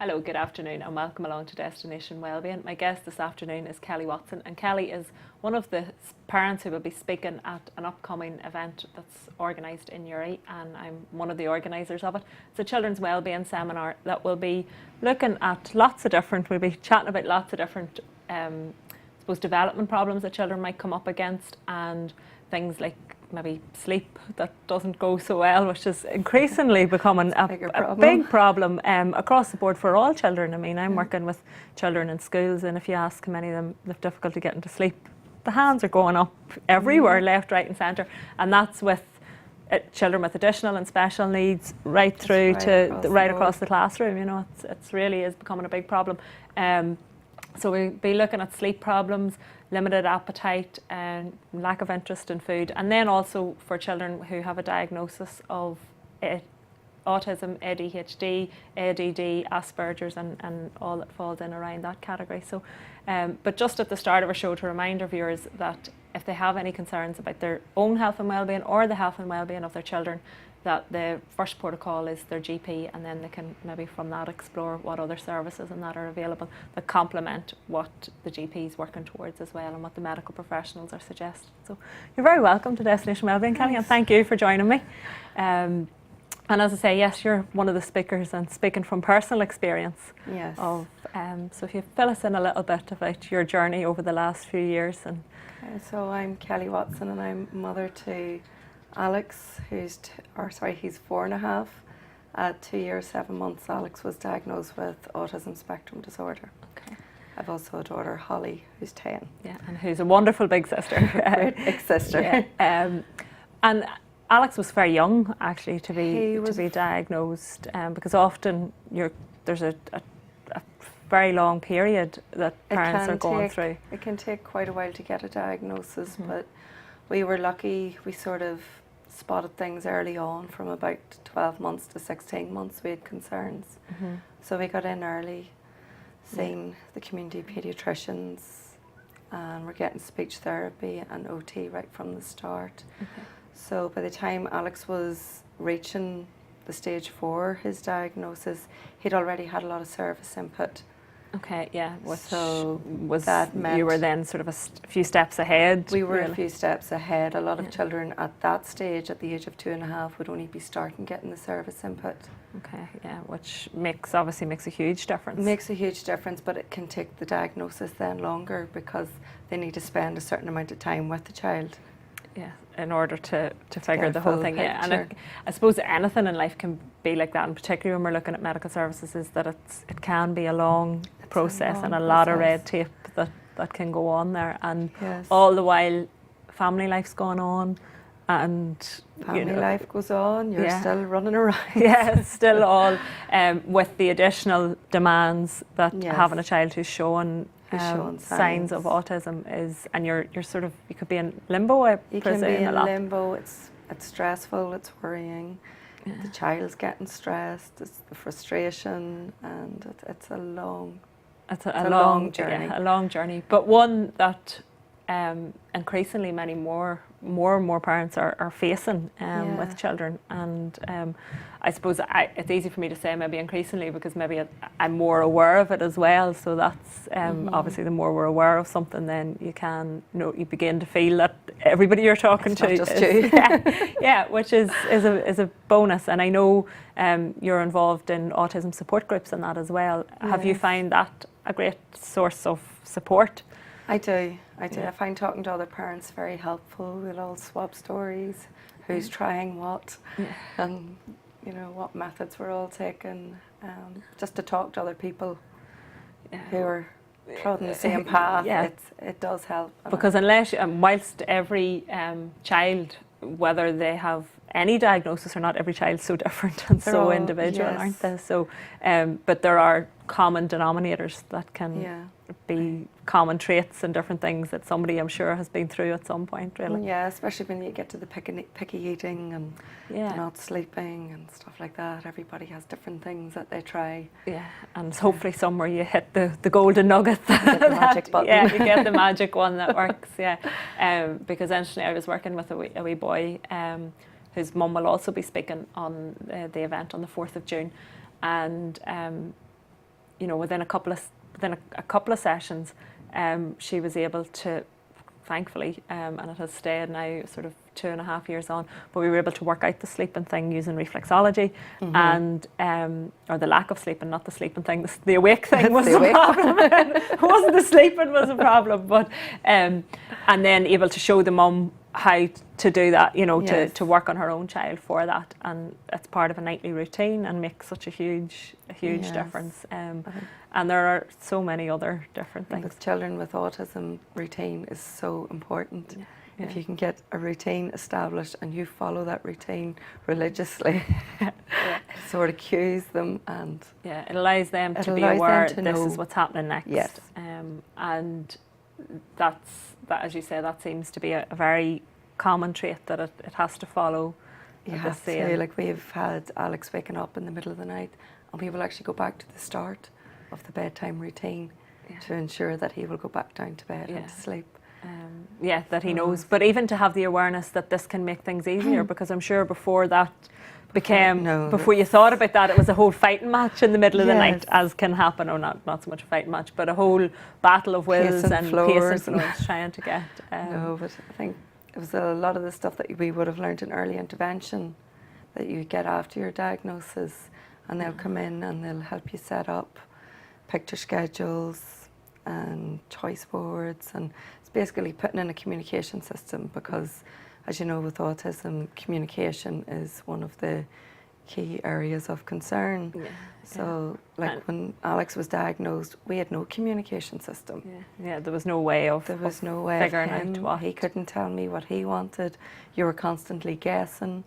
Hello, good afternoon, and welcome along to Destination Wellbeing. My guest this afternoon is Kelly Watson, and Kelly is one of the parents who will be speaking at an upcoming event that's organised in Uri, and I'm one of the organisers of it. It's a children's wellbeing seminar that will be looking at we'll be chatting about lots of different, development problems that children might come up against, and things like maybe sleep that doesn't go so well, which is increasingly becoming a big problem across the board for all children. I mean, I'm working with children in schools, and if you ask how many of them have difficulty getting to sleep, the hands are going up everywhere, left, right and centre, and that's with children with additional and special needs right through right across the classroom. You know, it's really is becoming a big problem. So we'll be looking at sleep problems, limited appetite, and lack of interest in food, and then also for children who have a diagnosis of autism, ADHD, ADD, Asperger's, and all that falls in around that category. So, but just at the start of our show, to remind our viewers that if they have any concerns about their own health and wellbeing or the health and wellbeing of their children, that the first protocol is their GP, and then they can maybe from that explore what other services and that are available that complement what the GP is working towards as well, and what the medical professionals are suggesting. So you're very welcome to Destination Wellbeing, Kelly, and thank you for joining me. And as I say, yes, you're one of the speakers and speaking from personal experience. Yes. So if you fill us in a little bit about your journey over the last few years. And so I'm Kelly Watson, and I'm mother to Alex, he's 4.5. At 2 years, 7 months, Alex was diagnosed with autism spectrum disorder. Okay. I've also a daughter, Holly, who's 10. Yeah, and who's a wonderful big sister. Great big sister. Yeah. And Alex was very young, actually, to be diagnosed, because often there's a very long period that parents are going through. It can take quite a while to get a diagnosis, but we were lucky. We sort of spotted things early on. From about 12 months to 16 months we had concerns. So we got in early, seeing the community paediatricians, and we're getting speech therapy and OT right from the start. So by the time Alex was reaching the stage 4, his diagnosis, he'd already had a lot of service input. Okay, yeah. So you were then sort of a few steps ahead? We were a few steps ahead. A lot of children at that stage, at the age of 2.5, would only be starting getting the service input. Okay, yeah, which obviously makes a huge difference. Makes a huge difference, but it can take the diagnosis then longer because they need to spend a certain amount of time with the child. Yeah, in order to figure the whole thing out. Yeah, and I suppose anything in life can be like that, and particularly when we're looking at medical services, is that it can be a long process and a lot of red tape that can go on there, and all the while family life's going on, and family life goes on, you're still running around. Yeah, still all with the additional demands that having a child who's showing signs of autism is, and you're sort of, you could be in limbo, I presume. You can be in limbo. It's stressful, it's worrying. The child's getting stressed, it's the frustration, and it's a long journey. Yeah, a long journey, but one that increasingly many more and more parents are facing with children, and I suppose it's easy for me to say maybe increasingly because maybe I'm more aware of it as well, so that's obviously the more we're aware of something, then you begin to feel that everybody you're talking to not just you. Which is a bonus. And I know you're involved in autism support groups and that as well. Have you found that a great source of support? I do. I find talking to other parents very helpful. We'll all swap stories, who's trying what, and what methods we're all taking, just to talk to other people who are trotting the same path. It does help. Because whilst every child, whether they have any diagnosis or not, every child's so different and so individual, aren't they? So, but there are common denominators that can be common traits and different things that somebody, I'm sure, has been through at some point, really. Yeah, especially when you get to the picky eating and not sleeping and stuff like that. Everybody has different things that they try. Yeah, and hopefully somewhere you hit the golden nugget. You get the magic button. Yeah, you get the magic one that works, because actually I was working with a wee boy whose mum will also be speaking on the event on the 4th of June, and you know, within a couple of sessions, she was able to, thankfully, and it has stayed now sort of 2.5 years on, but we were able to work out the sleeping thing using reflexology, and or the lack of sleeping, not the sleeping thing, the awake thing was the problem. It wasn't the sleeping was a problem, but and then able to show the mum how to do that, you know, to work on her own child for that, and it's part of a nightly routine and makes such a huge difference. And there are so many other different things. With children with autism, routine is so important. If you can get a routine established and you follow that routine religiously, it sort of cues them, and it allows them to be aware this is what's happening next. And that, as you say, that seems to be a very common trait that it has to follow. You have to, like we've had Alex waking up in the middle of the night, and we will actually go back to the start of the bedtime routine to ensure that he will go back down to bed and to sleep. That he knows. But even to have the awareness that this can make things easier, because I'm sure before that became, before you thought about that, it was a whole fighting match in the middle of the night, as can happen, or not so much a fighting match, but a whole battle of wills and pace and floors trying to get. No, but I think it was a lot of the stuff that we would have learned in early intervention that you get after your diagnosis, and they'll come in and they'll help you set up picture schedules and choice boards, and it's basically putting in a communication system, because as you know, with autism, communication is one of the key areas of concern. So like when Alex was diagnosed, we had no communication system. There was no way of figuring out what. He couldn't tell me what he wanted. You were constantly guessing.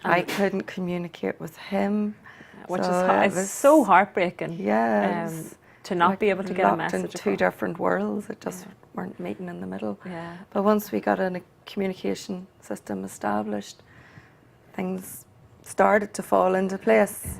I couldn't communicate with him. Which is so heartbreaking. To not be able to get a message in two different worlds. It just weren't meeting in the middle. But once we got a communication system established, things started to fall into place.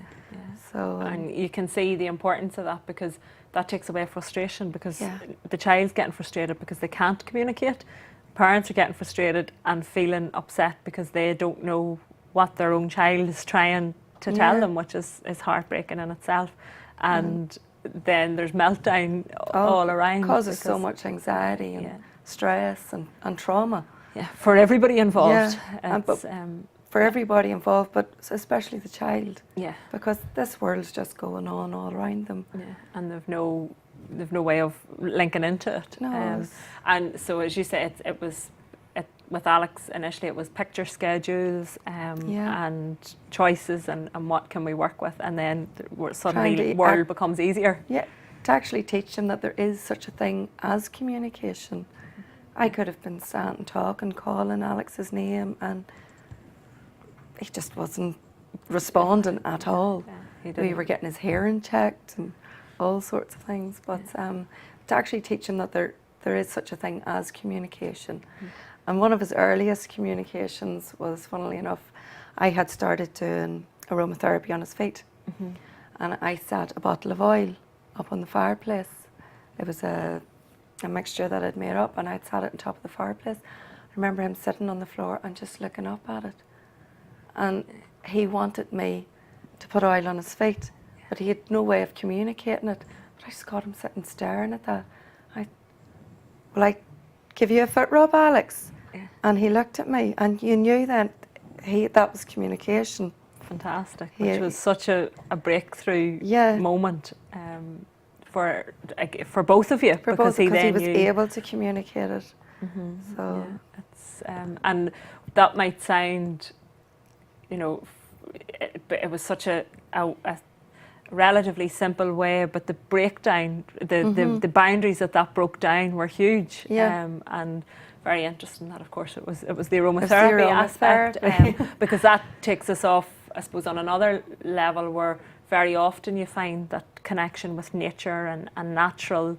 So and you can see the importance of that, because that takes away frustration, because the child's getting frustrated because they can't communicate. Parents are getting frustrated and feeling upset because they don't know what their own child is trying to tell them, which is heartbreaking in itself. And then there's meltdown all around. It causes so much anxiety and stress and trauma. For everybody involved. For everybody involved, but especially the child. Because this world's just going on all around them. And they've no way of linking into it. And so, as you say, it was with Alex initially, it was picture schedules and choices and what can we work with, and then suddenly the world becomes easier. To actually teach them that there is such a thing as communication. I could have been sat and talking, calling Alex's name, and he just wasn't responding at all. We were getting his hearing checked and all sorts of things, but to actually teach him that there is such a thing as communication. And one of his earliest communications was, funnily enough, I had started doing aromatherapy on his feet, and I set a bottle of oil up on the fireplace. It was a mixture that I'd made up, and I'd sat it on top of the fireplace. I remember him sitting on the floor and just looking up at it. And he wanted me to put oil on his feet, but he had no way of communicating it. But I just got him sitting staring at that. Will I give you a foot rub, Alex? And he looked at me, and you knew that was communication. Fantastic, which was such a breakthrough moment for both of you, because he was able to communicate it. So it's and that might sound, you know, it was such a relatively simple way, but the breakdown, the boundaries that broke down were huge. And very interesting that, of course, it was the aromatherapy aspect, because that takes us off, I suppose, on another level where very often you find that connection with nature and natural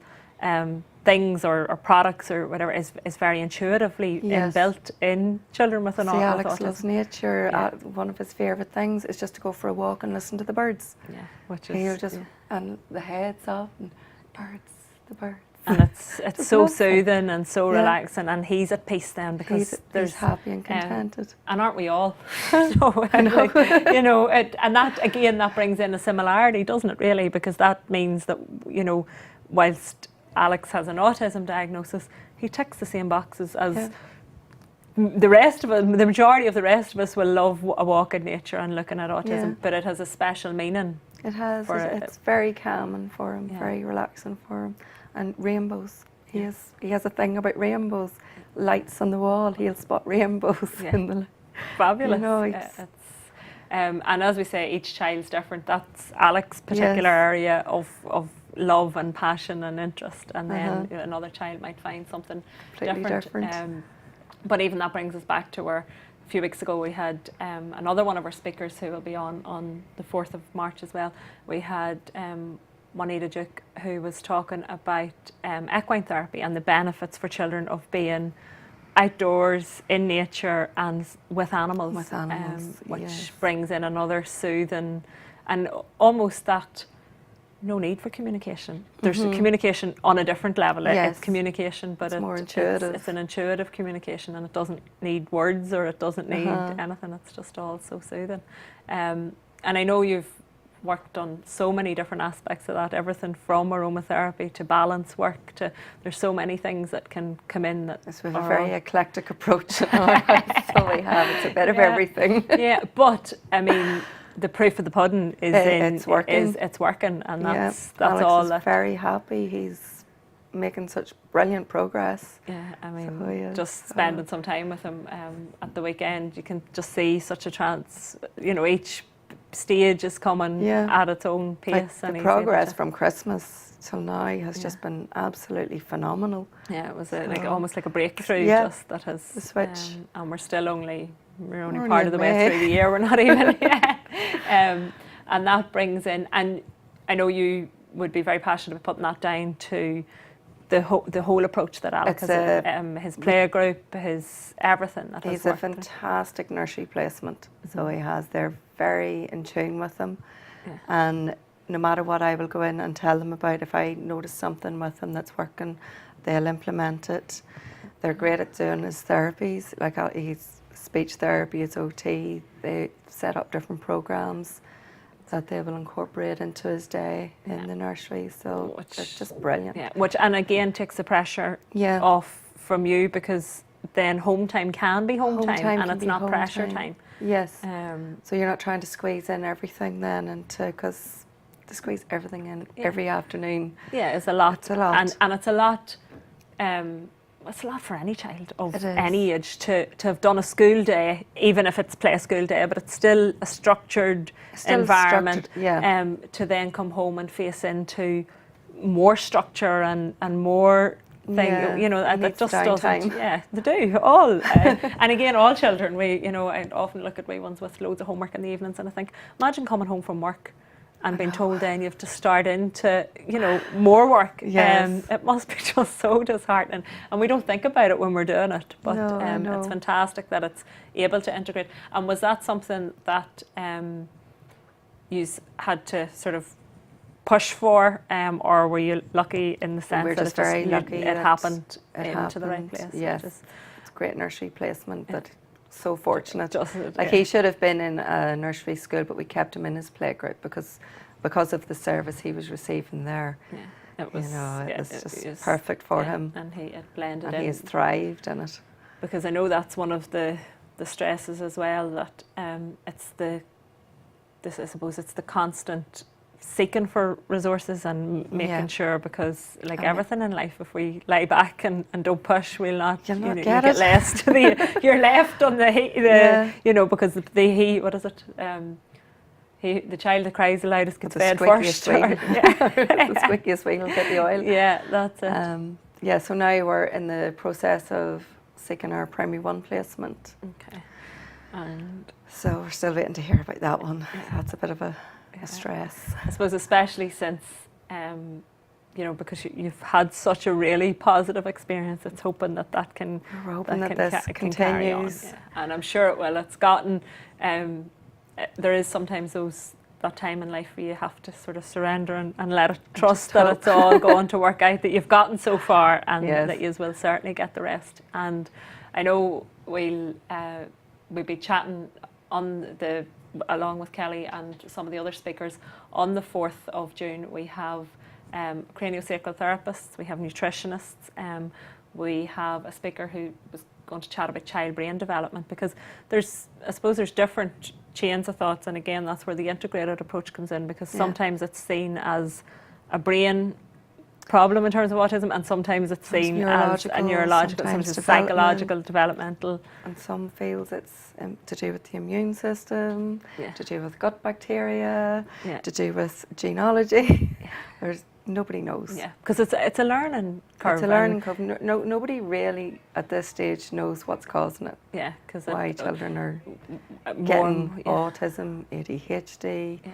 things or products or whatever is very intuitively inbuilt in children with an autism. Alex loves nature. One of his favourite things is just to go for a walk and listen to the birds. Which is and the heads up and birds, the birds. and it's so lovely. soothing and so Yeah. relaxing, and he's at peace then because He's happy and contented. and aren't we all? So, you know, and that again, that brings in a similarity, doesn't it? Really, because that means that, you know, whilst Alex has an autism diagnosis, he ticks the same boxes as the rest of us. The majority of the rest of us will love a walk in nature and looking at autism, but it has a special meaning. It has. It's very calming for him, very relaxing for him. And rainbows. He has a thing about rainbows. Lights on the wall. He'll spot rainbows in the. Fabulous. You know, and as we say, each child's different. That's Alex's particular area of love and passion and interest, and then another child might find something different. But even that brings us back to where a few weeks ago we had another one of our speakers who will be on the 4th of March as well. We had Juanita Duke, who was talking about equine therapy and the benefits for children of being outdoors in nature and with animals, which brings in another soothing and almost that no need for communication. There's communication on a different level. It's communication, but it's more intuitive. It's an intuitive communication, and it doesn't need words or it doesn't need anything. It's just all so soothing. And I know you've worked on so many different aspects of that, everything from aromatherapy to balance work to there's so many things that can come in. That we have a very eclectic approach in our house, so we have it's a bit of everything. But I mean, the proof of the pudding is it's working. It's working, and that's Alex all. Is very happy. He's making such brilliant progress. Yeah, I mean, just spending some time with him at the weekend, you can just see such a each stage is coming at its own pace. Like the progress from Christmas till now has just been absolutely phenomenal. Yeah, it was almost like a breakthrough. Just that has the switch, and we're only part of the way through the year. We're not even yet, and that brings in. And I know you would be very passionate about putting that down to the whole approach that Alex has, his play group, his everything. That he's a fantastic nursery placement, so he has. They're very in tune with them, and no matter what I will go in and tell them about, if I notice something with them that's working, they'll implement it. They're great at doing his therapies, like his speech therapy, his OT. They set up different programs that they will incorporate into his day in the nursery, so it's just brilliant. Yeah, which and again takes the pressure off from you, because then home time can be home time and it's not pressure time. Yes. So you're not trying to squeeze in everything then because to squeeze everything in every afternoon. Yeah, it's a lot. It's a lot. And it's a lot. It's a lot for any child of any age to have done a school day, even if it's play school day, but it's still a structured environment. To then come home and face into more structure and more thing, you know, that just doesn't. Yeah, they do all. And again, all children. I often look at wee ones with loads of homework in the evenings, and I think, imagine coming home from work and being told then you have to start into, more work. It must be just so disheartening. And we don't think about it when we're doing it, but it's fantastic that it's able to integrate. And was that something that you had to sort of push for, or were you lucky in the sense that just very lucky it happened into the right place? Yes, it's a great nursery placement, but so fortunate. He should have been in a nursery school, but we kept him in his playgroup because of the service he was receiving there. It was, it was just perfect for him, and he blended in. He has thrived in it. Because I know that's one of the stresses as well, that I suppose it's the constant seeking for resources and making sure, because everything in life, if we lie back and don't push, we'll not, get less to the you're left on the because the child that cries the loudest gets fed first. The squeakiest wheel will get the oil. Yeah, that's it. So now we're in the process of seeking our primary 1 placement. Okay. And so we're still waiting to hear about that one. That's a bit of a stress. I suppose, especially since, because you've had such a really positive experience. It's hoping that can. We're hoping that this continues. And I'm sure it will. It's gotten. There is sometimes those that time in life where you have to sort of surrender and let it trust that it's all going to work out, that you've gotten so far, and that you will certainly get the rest. And I know we'll be chatting along with Kelly and some of the other speakers on the 4th of June. We have craniosacral therapists, we have nutritionists, we have a speaker who was going to chat about child brain development, because I suppose there's different chains of thoughts, and again that's where the integrated approach comes in, because sometimes it's seen as a brain problem in terms of autism, and sometimes it's seen as a neurological, sometimes it's psychological, developmental. And some feels it's to do with the immune system, to do with gut bacteria, to do with genealogy. Nobody knows. Yeah, because it's a learning curve. It's a learning curve. Nobody really at this stage knows what's causing it. Yeah, because why children are getting autism, ADHD. Yeah.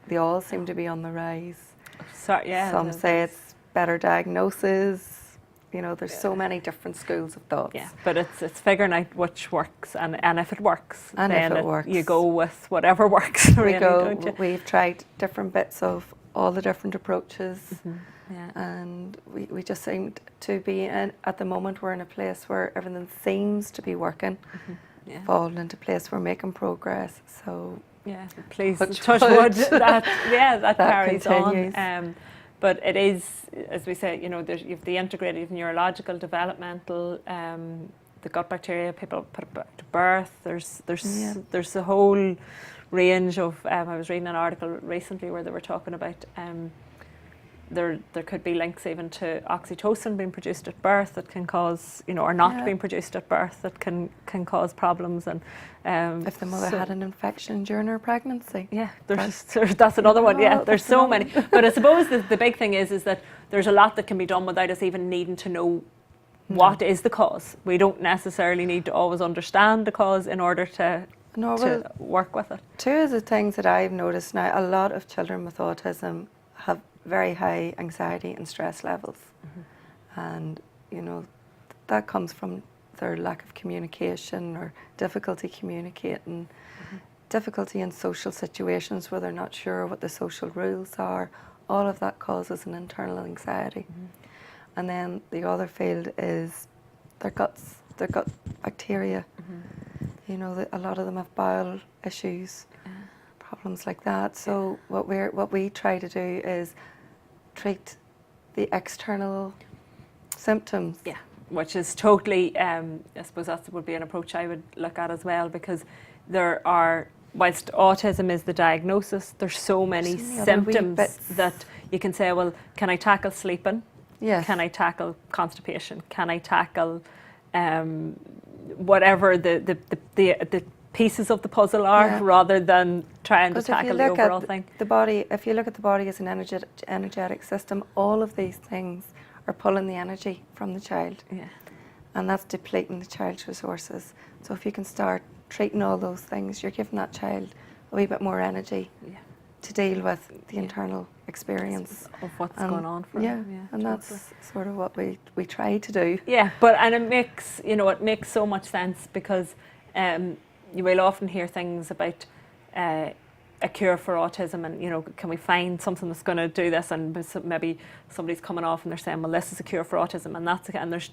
They all seem to be on the rise. Some say it's better diagnosis. You know, there's so many different schools of thoughts. Yeah, but it's figuring out which works, and if it works, then you go with whatever works. Really, we've tried different bits of all the different approaches, and we just seem to be at the moment we're in a place where everything seems to be working, falling into place, we're making progress. So please touch wood that carries continues. On. But it is, as we say, you know, you've the integrated, you've neurological, developmental, the gut bacteria, people put back to birth. There's a whole range of. I was reading an article recently where they were talking about there could be links even to oxytocin being produced at birth that can cause, you know, or not being produced at birth that can cause problems. And if the mother had an infection during her pregnancy. Yeah, that's another one. Yeah, there's so many. But I suppose the big thing is that there's a lot that can be done without us even needing to know what is the cause. We don't necessarily need to always understand the cause in order to work with it. Two of the things that I've noticed now, a lot of children with autism have very high anxiety and stress levels, and you know that comes from their lack of communication or difficulty communicating, difficulty in social situations where they're not sure what the social rules are. All of that causes an internal anxiety. And then the other field is their gut bacteria. You know, a lot of them have bowel issues, problems like that. So what we try to do is treat the external symptoms. Yeah, which is totally, I suppose that would be an approach I would look at as well, because there are, whilst autism is the diagnosis, there's so many symptoms that you can say, well, can I tackle sleeping? Yes. Can I tackle constipation? Can I tackle whatever the pieces of the puzzle are, rather than trying to tackle the overall thing? The body, if you look at the body as an energetic system, all of these things are pulling the energy from the child, and that's depleting the child's resources. So if you can start treating all those things, you're giving that child a wee bit more energy to deal with the internal experience of what's going on for them. And that's sort of what we try to do. Yeah, and it makes so much sense, because you will often hear things about a cure for autism, and you know, can we find something that's going to do this? And maybe somebody's coming off and they're saying, well, this is a cure for autism, and there's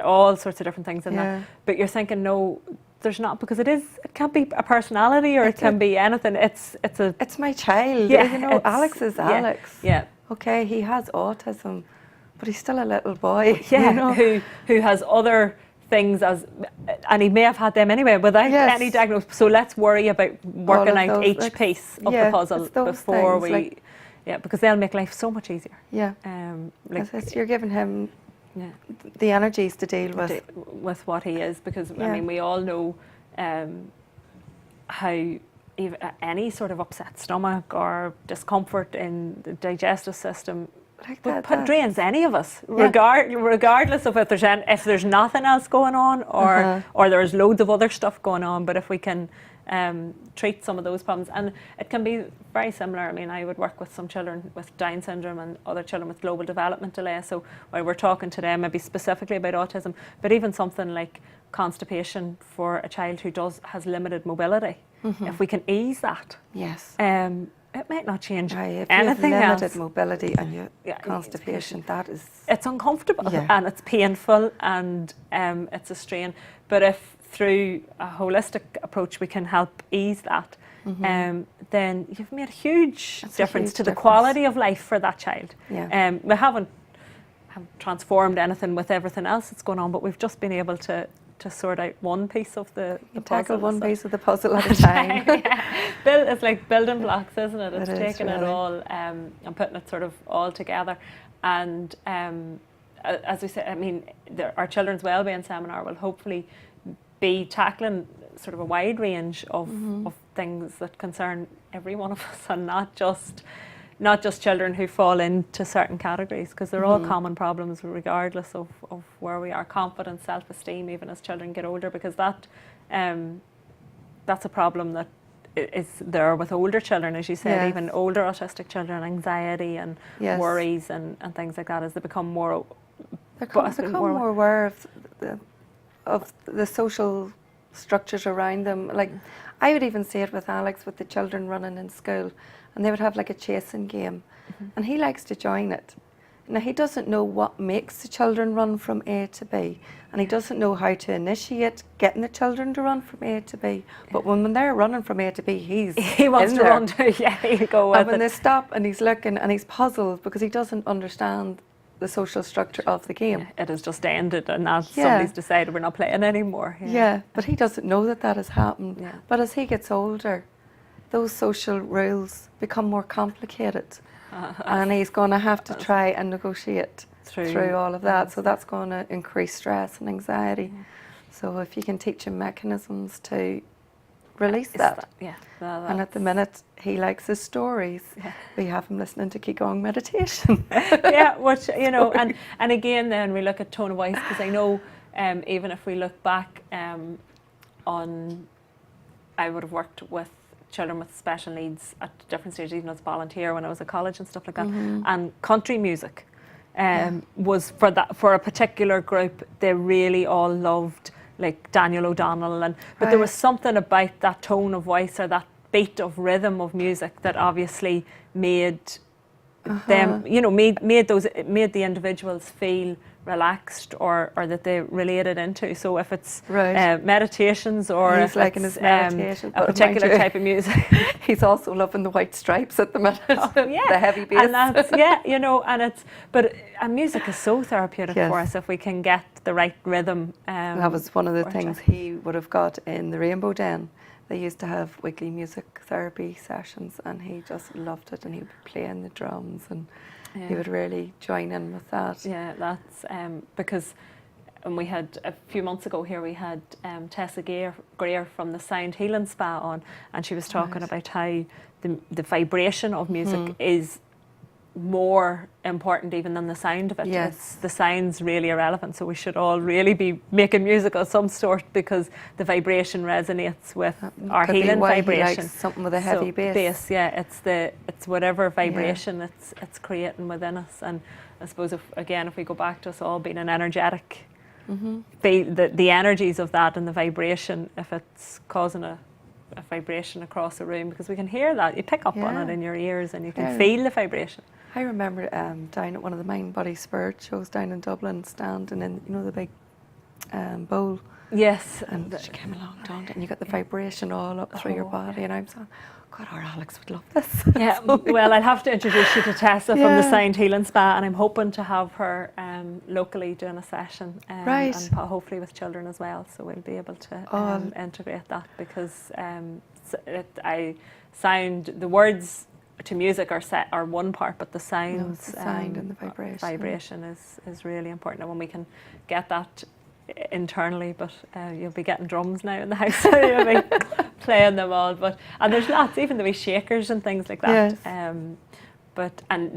all sorts of different things in that. But you're thinking, no, there's not, because it can't be a personality, or it can be anything. It's my child. You know, Alex is Alex. Yeah. Okay, he has autism, but he's still a little boy. Yeah. You know? Who has other things and he may have had them anyway without any diagnosis. So let's worry about working out each piece of the puzzle before because they'll make life so much easier. Yeah. You're giving him the energies to deal with what he is, because I mean, we all know how even any sort of upset stomach or discomfort in the digestive system drains any of us, regardless of if there's nothing else going on, or there's loads of other stuff going on. But if we can treat some of those problems, and it can be very similar. I mean, I would work with some children with Down syndrome and other children with global development delay. So while we're talking today maybe specifically about autism, but even something like constipation for a child who has limited mobility, if we can ease that, it might not change If you have anything limited else. mobility and you constipation, that is... It's uncomfortable and it's painful and it's a strain. But if through a holistic approach we can help ease that, then you've made a huge difference to the quality of life for that child. We haven't transformed anything with everything else that's going on, but we've just been able to sort out one piece of the tackle puzzle. One piece of the puzzle at a time. It's like building blocks, isn't it? It's taking really. it all and putting it sort of all together. And as we said, I mean, our children's wellbeing seminar will hopefully be tackling sort of a wide range of things that concern every one of us, and not just children who fall into certain categories, because they're all common problems regardless of where we are. Confidence, self-esteem, even as children get older, because that's a problem that is there with older children, as you said, even older autistic children, anxiety and worries and things like that, as they become more more aware of the social structures around them. Like, I would even see it with Alex, with the children running in school, and they would have like a chasing game, and he likes to join it. Now, he doesn't know what makes the children run from A to B, and he doesn't know how to initiate getting the children to run from A to B. But when they're running from A to B, he wants to run too. He'll go with it. And when they stop and he's looking and he's puzzled because he doesn't understand the social structure of the game. It has just ended, and now somebody's decided we're not playing anymore. But he doesn't know that has happened. But as he gets older, those social rules become more complicated, and he's going to have to try and negotiate through all of that. So that's going to increase stress and anxiety. So if you can teach him mechanisms to release that. And at the minute, he likes his stories. We have him listening to Qigong meditation. Which, you know, and again, then we look at tone of voice, because I know even if we look back on, I would have worked with children with special needs at different stages, even as a volunteer when I was at college and stuff like that. And country music was for a particular group. They really all loved like Daniel O'Donnell, but there was something about that tone of voice or that beat of rhythm of music that obviously made them, you know, made the individuals feel relaxed or that they related into. So if it's meditations or he's liking his meditation, a particular type of music. He's also loving the White Stripes at the minute. The heavy bass. And that's, you know, and music is so therapeutic for us if we can get the right rhythm. That was one of the things he would have got in the Rainbow Den. They used to have weekly music therapy sessions, and he just loved it, and he would play in the drums, and he would really join in with that. Yeah, that's because, and we had a few months ago here, we had Tessa Greer from the Sound Healing Spa on, and she was talking about how the vibration of music is more important even than the sound of it. The sound's really irrelevant, so we should all really be making music of some sort, because the vibration resonates with our healing vibration. He likes something with a heavy bass. It's whatever vibration it's creating within us. And I suppose if we go back to us all being an energetic, the energies of that and the vibration, if it's causing a vibration across the room, because we can hear that, you pick up on it in your ears and you can feel the vibration. I remember down at one of the Mind Body Spirit shows down in Dublin, standing in, you know, the big bowl. Yes. And she came along, and you got the vibration all up through your body, and I'm saying, God, our Alex would love this. Well, I'll have to introduce you to Tessa from the Sound Healing Spa, and I'm hoping to have her locally doing a session, and hopefully with children as well, so we'll be able to integrate that, because the words to music are one part, but the sounds, the sound and the vibration is really important, and when we can get that internally, but you'll be getting drums now in the house, so you'll be playing them all, and there's lots, even the wee shakers and things like that. And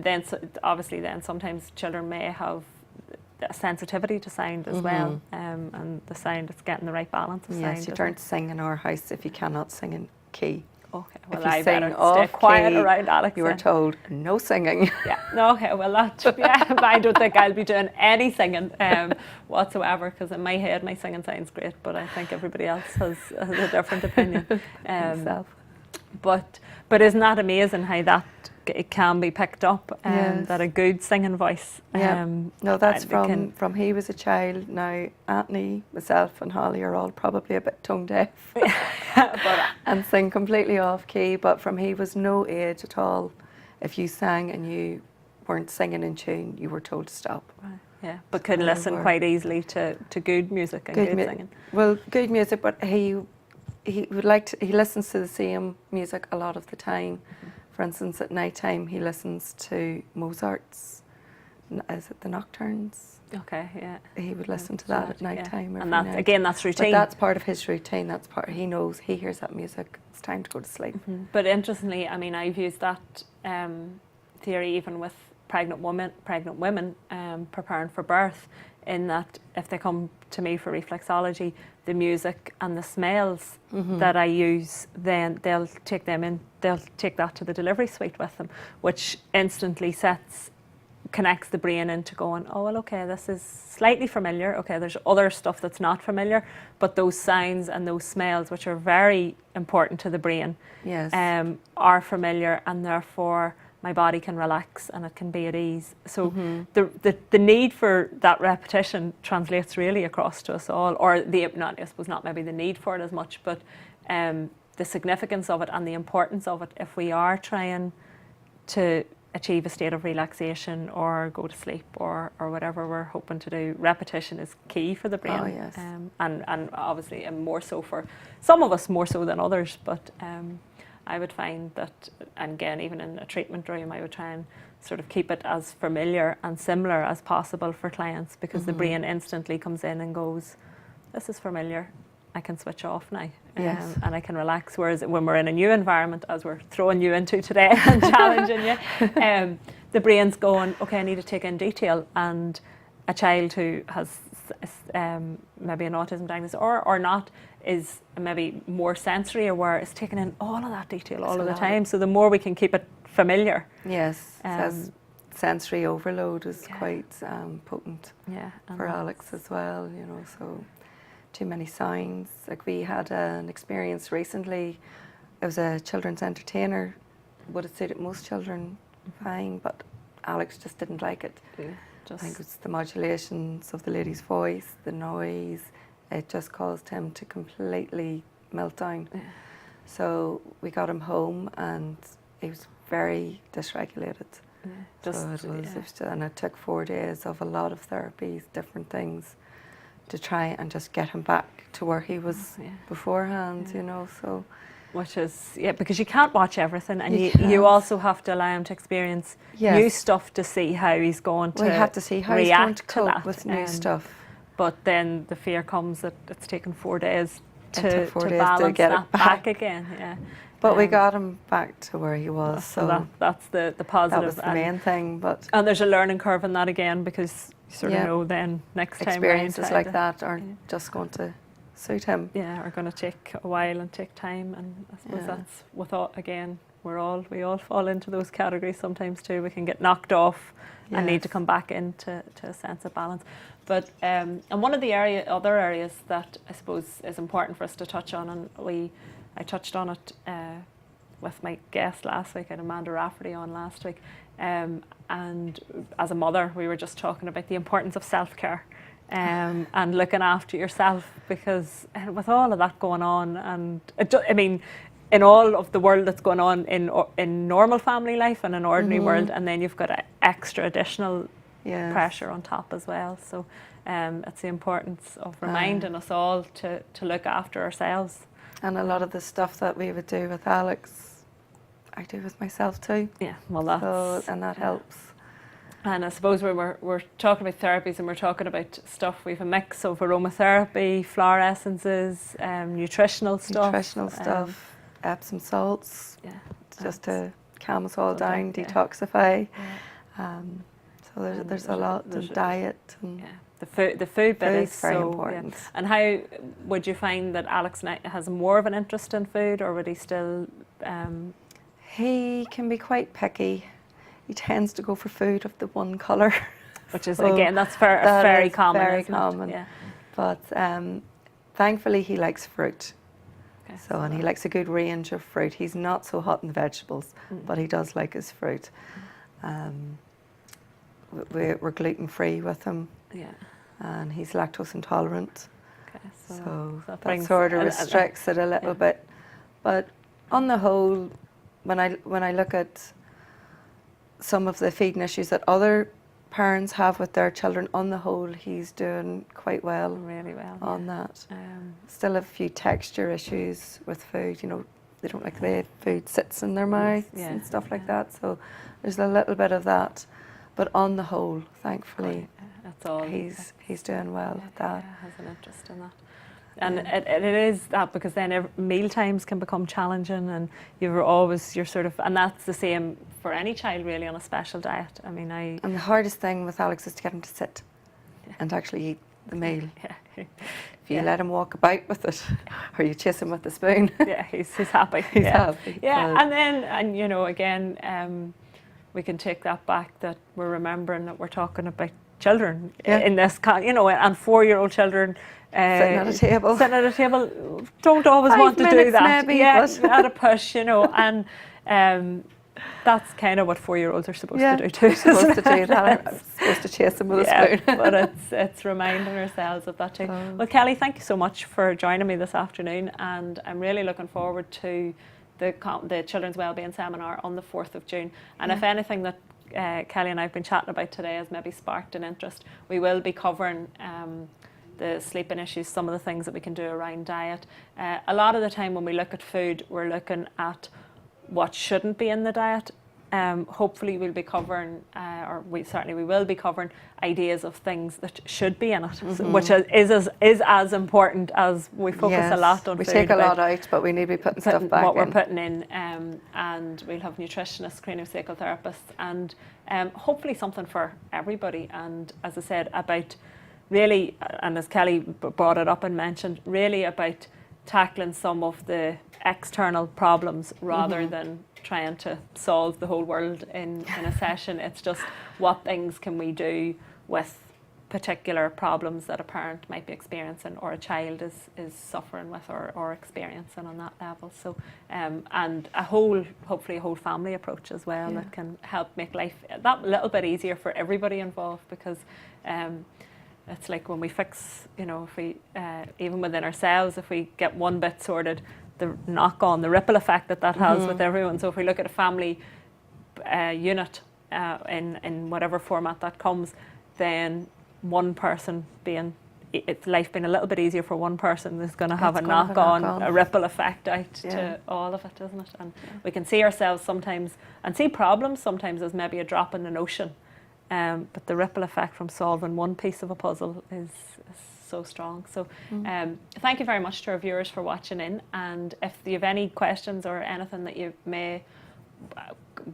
then obviously then sometimes children may have a sensitivity to sound as well, and the sound, it's getting the right balance of sound. Yes, you don't sing in our house if you cannot sing in key. Okay, well, I better stay quiet around Alex. You were told no singing. Okay, well, I don't think I'll be doing any singing whatsoever, because in my head my singing sounds great, but I think everybody else has a different opinion. But isn't that amazing how that it can be picked up, Yes. that a good singing voice. No, that's from he was a child. Now Anthony, myself and Holly are all probably a bit tone deaf and sing completely off key, but from he was no age at all. If you sang and you weren't singing in tune, you were told to stop. Right. Yeah, but could listen quite easily to good music and good singing. Well, good music, but he would he listens to the same music a lot of the time. For instance, at night time, he listens to Mozart's, is it the Nocturnes? Okay, yeah. He would listen to that at night time. And that's, again, that's routine. But that's part of his routine. That's part, he knows, he hears that music, it's time to go to sleep. But interestingly, I mean, I've used that theory even with pregnant women preparing for birth, in that if they come to me for reflexology, the music and the smells that I use, then they'll take that to the delivery suite with them, which instantly connects the brain into going, oh, well, okay, this is slightly familiar. Okay, there's other stuff that's not familiar, but those sounds and those smells, which are very important to the brain, yes, are familiar, and therefore my body can relax and it can be at ease. So the need for that repetition translates really across to us all, or not maybe the need for it as much, but the significance of it and the importance of it if we are trying to achieve a state of relaxation or go to sleep or whatever we're hoping to do. Repetition is key for the brain. Oh, yes. And obviously more so for some of us, more so than others, but I would find that, and again, even in a treatment room, I would try and sort of keep it as familiar and similar as possible for clients, because the brain instantly comes in and goes, this is familiar, I can switch off now, yes, and I can relax. Whereas when we're in a new environment, as we're throwing you into today and challenging you, the brain's going, okay, I need to take in detail. And a child who has maybe an autism diagnosis or not, is maybe more sensory aware, is taking in all of that detail all of the time. So the more we can keep it familiar. Yes, sensory overload is quite potent for Alex as well, you know, so too many sounds. Like we had an experience recently, it was a children's entertainer, would have suited most children fine, but Alex just didn't like it. I think it's the modulations of the lady's voice, the noise, it just caused him to completely melt down. So we got him home and he was very dysregulated. And it took 4 days of a lot of therapies, different things, to try and just get him back to where he was beforehand, you know. So, which is, because you can't watch everything, and you also have to allow him to experience new stuff to see how he's going to have to see how he's going to cope with new stuff. But then the fear comes that it's taken 4 days to balance get that it back again. But we got him back to where he was. So that's the positive. That was the main thing. And there's a learning curve in that again, because you sort of know then next time experiences like that aren't just going to suit him. Are going to take a while and take time. And I suppose that's again, we all fall into those categories sometimes too. We can get knocked off and need to come back into a sense of balance. But and one of the other areas that I suppose is important for us to touch on, and I touched on it with my guest last week, and Amanda Rafferty on last week, and as a mother we were just talking about the importance of self-care and looking after yourself, because with all of that going on, and I mean in all of the world that's going on in normal family life and an ordinary world, and then you've got extra additional pressure on top as well. So it's the importance of reminding us all to look after ourselves. And a lot of the stuff that we would do with Alex, I do with myself too. And that helps. And I suppose when we're talking about therapies and we're talking about stuff, we have a mix of aromatherapy, flower essences, nutritional stuff, Epsom salts, just to calm us all down, detoxify. So there's a lot of diet. And the food bit is very so important. And how would you find that Alex has more of an interest in food, or would he still? He can be quite picky. He tends to go for food of the one colour, which is again that's very common. Very common. But thankfully he likes fruit. So, and he likes a good range of fruit. He's not so hot in the vegetables, but he does like his fruit. We're gluten-free with him. Yeah. And he's lactose intolerant. Okay, So that sort of restricts it a little bit. But on the whole, when I look at some of the feeding issues that other parents have with their children, on the whole, he's doing quite well. Really well on that. Still a few texture issues with food. You know, they don't like the way food sits in their mouths and stuff like that. So there's a little bit of that. But on the whole, thankfully, that's all. He's doing well with that. Has an interest in that. And it is that, because then meal times can become challenging, and you're sort of, and that's the same for any child really on a special diet. I mean, and the hardest thing with Alex is to get him to sit and actually eat the meal. If you let him walk about with it, or you chase him with the spoon. He's happy. He's happy. And then, you know, again, we can take that back, that we're remembering that we're talking about children in this, you know, and 4-year-old children sitting at a table. Don't always want to do that. Maybe, at a push, you know, and that's kind of what 4-year-olds are supposed to do too. Supposed to do that. I'm supposed to chase them with a spoon. But it's reminding ourselves of that too. Well, Kelly, thank you so much for joining me this afternoon, and I'm really looking forward to the Children's Wellbeing Seminar on the 4th of June. And if anything that Kelly and I have been chatting about today has maybe sparked an interest, we will be covering the sleeping issues, some of the things that we can do around diet. A lot of the time when we look at food, we're looking at what shouldn't be in the diet. Hopefully we'll be covering, we will be covering ideas of things that should be in it, which is as important as we focus a lot on we food. We take a lot out, but we need to be putting stuff back in. What we're putting in, and we'll have nutritionists, craniosacral therapists, and hopefully something for everybody. And as I said, about really, and as Kelly brought it up and mentioned, really about tackling some of the external problems rather than trying to solve the whole world in a session. It's just, what things can we do with particular problems that a parent might be experiencing, or a child is suffering with or experiencing on that level. So and hopefully a whole family approach as well that can help make life that little bit easier for everybody involved, because it's like when we fix, you know, if we even within ourselves, if we get one bit sorted, the knock-on, the ripple effect that has with everyone. So if we look at a family unit in whatever format that comes, then one person life being a little bit easier for one person is going to have a knock-on, a ripple effect out to all of it, isn't it? And we can see ourselves sometimes, and see problems sometimes as maybe a drop in an ocean, but the ripple effect from solving one piece of a puzzle is so strong. So thank you very much to our viewers for watching in, and if you have any questions or anything that you may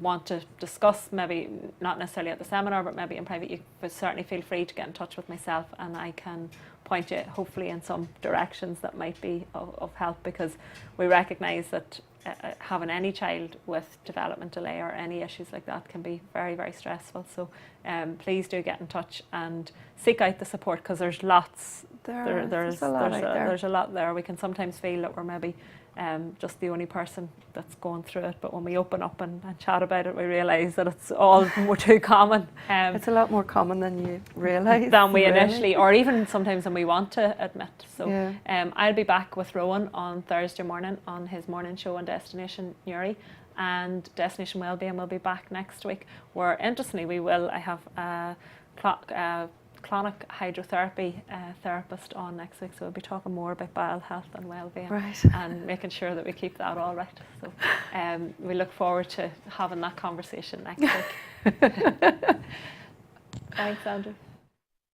want to discuss, maybe not necessarily at the seminar but maybe in private, you certainly feel free to get in touch with myself, and I can point you hopefully in some directions that might be of help, because we recognise that having any child with development delay or any issues like that can be very, very stressful. So please do get in touch and seek out the support, because there's lots. There's a lot there. We can sometimes feel that we're maybe just the only person that's going through it, but when we open up and chat about it, we realise that it's all more too common. It's a lot more common than you realise. Than we initially, or even sometimes than we want to admit. So I'll be back with Rowan on Thursday morning on his morning show on Destination Newry, and Destination Wellbeing will be back next week, where interestingly I have a clonic hydrotherapy therapist on next week, so we'll be talking more about bowel health and well-being, and making sure that we keep that all right. So we look forward to having that conversation next week. Thanks, Andrew.